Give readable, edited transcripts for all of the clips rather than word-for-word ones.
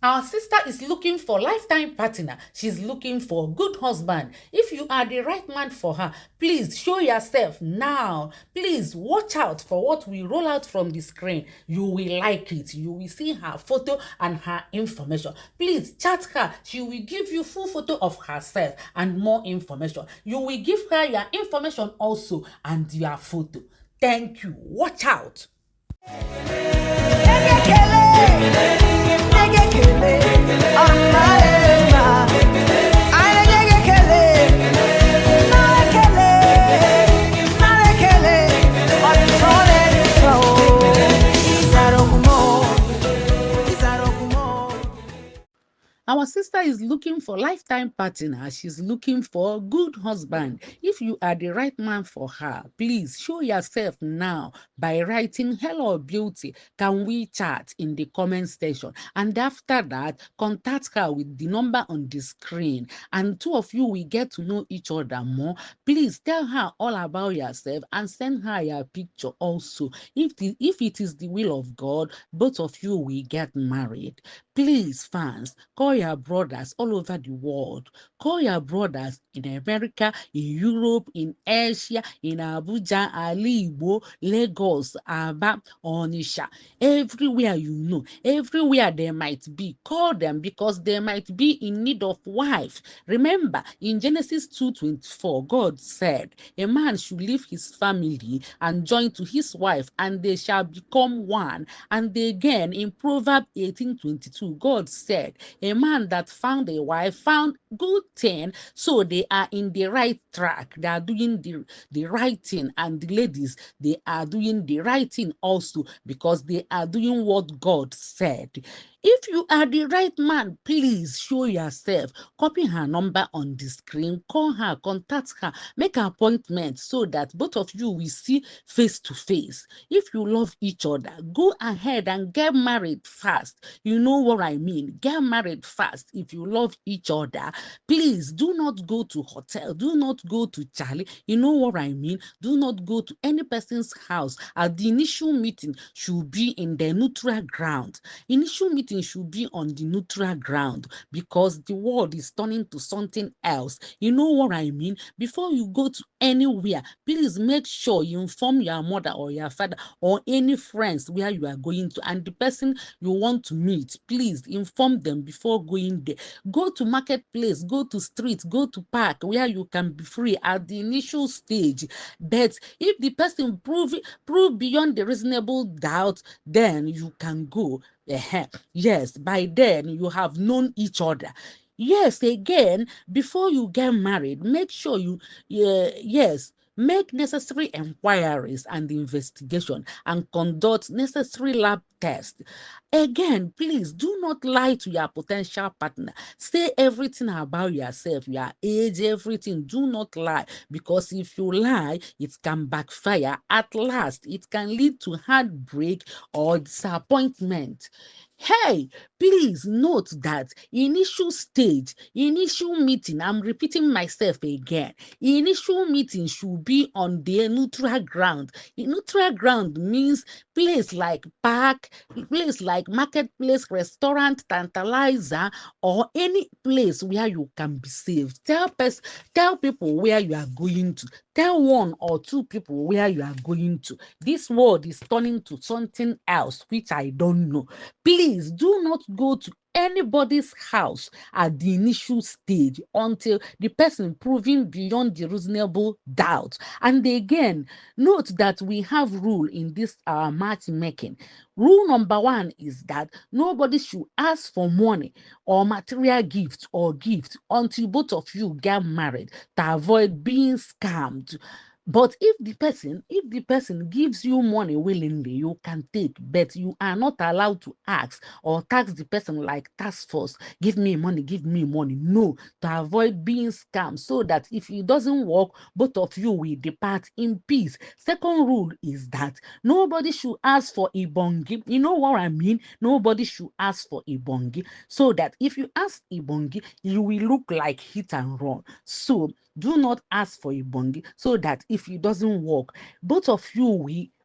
Our sister is looking for lifetime partner. She's looking for a good husband. If you are the right man for her, please show yourself now. Please watch out for what we roll out from the screen. You will like it. You will see her photo and her information. Please chat her. She will give you full photo of herself and more information. You will give her your information also and your photo. Thank you. Watch out. Our sister is looking for lifetime partner. She's looking for a good husband. If you are the right man for her, please show yourself now by writing "Hello beauty, can we chat" in the comment section. And after that, contact her with the number on the screen. And two of you will get to know each other more. Please tell her all about yourself and send her your picture also. If it is the will of God, both of you will get married. Please, fans, call your brothers all over the world. Call your brothers in America, in Europe, in Asia, in Abuja, Alibo, Lagos, Aba, Onisha. Everywhere you know, everywhere they might be, call them because they might be in need of wife. Remember, in Genesis 2:24, God said, a man should leave his family and join to his wife, and they shall become one. And again, in Proverbs 18:22, God said, a man that found a wife found good thing. So they are in the right track. They are doing the right thing. And the ladies, they are doing the right thing also because they are doing what God said. If you are the right man, please show yourself. Copy her number on the screen. Call her, contact her, make an appointment so that both of you will see face to face. If you love each other, go ahead and get married fast. You know what I mean? Get married fast. If you love each other, please do not go to hotel. Do not go to Charlie. You know what I mean? Do not go to any person's house. At the initial meeting should be in the neutral ground. Initial meeting should be on the neutral ground because the world is turning to something else. You know what I mean? Before you go to anywhere, please make sure you inform your mother or your father or any friends where you are going to, and the person you want to meet, please inform them before going there. Go to marketplace, go to street, go to park where you can be free at the initial stage. But if the person prove beyond the reasonable doubt, then you can go. Yes, by then you have known each other. Yes, again, before you get married, make sure yes, make necessary inquiries and investigation and conduct necessary lab tests. Again, please do not lie to your potential partner. Say everything about yourself, your age, everything. Do not lie because if you lie, it can backfire. At last, it can lead to heartbreak or disappointment. Hey, please note that initial stage, initial meeting, I'm repeating myself again. Initial meeting should be on the neutral ground. Neutral ground means place like park, place like marketplace, restaurant, tantalizer, or any place where you can be safe. Tell people where you are going to. Tell one or two people where you are going to. This world is turning to something else, which I don't know. Please do not go to anybody's house at the initial stage until the person proving beyond the reasonable doubt. And again, note that we have rule in this matchmaking. Rule number one is that nobody should ask for money or material gifts or gift until both of you get married to avoid being scammed. But if the person gives you money willingly, you can take, but you are not allowed to ask or tax the person like task force. Give me money, give me money. No, to avoid being scammed, so that if it doesn't work, both of you will depart in peace. Second rule is that nobody should ask for a bongi. You know what I mean? Nobody should ask for a bongi, so that if you ask a bongi, you will look like hit and run. So do not ask for a bongi, so that if it doesn't work, both of you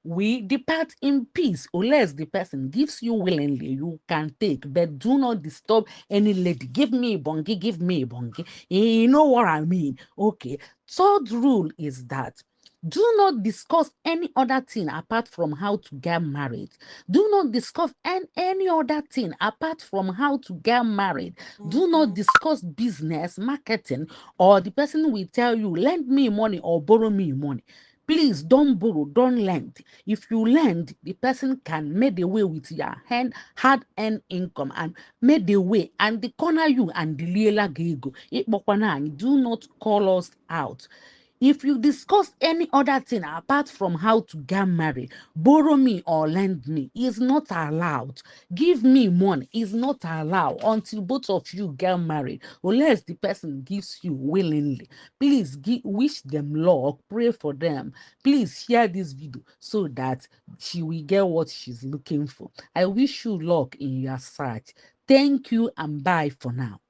we depart in peace, unless the person gives you willingly, you can take, but do not disturb any lady. Give me a bongi, give me a bongi. You know what I mean? Okay. Third rule is that do not discuss any other thing apart from how to get married. Do not discuss any other thing apart from how to get married. Do not discuss business, marketing, or the person will tell you, lend me money or borrow me money. Please don't borrow, don't lend. If you lend, the person can make away with your hard earned income and make away and they corner you and delay go. Do not call us out. If you discuss any other thing apart from how to get married, borrow me or lend me is not allowed. Give me money is not allowed until both of you get married, unless the person gives you willingly. Please wish them luck, pray for them. Please share this video so that she will get what she's looking for. I wish you luck in your search. Thank you and bye for now.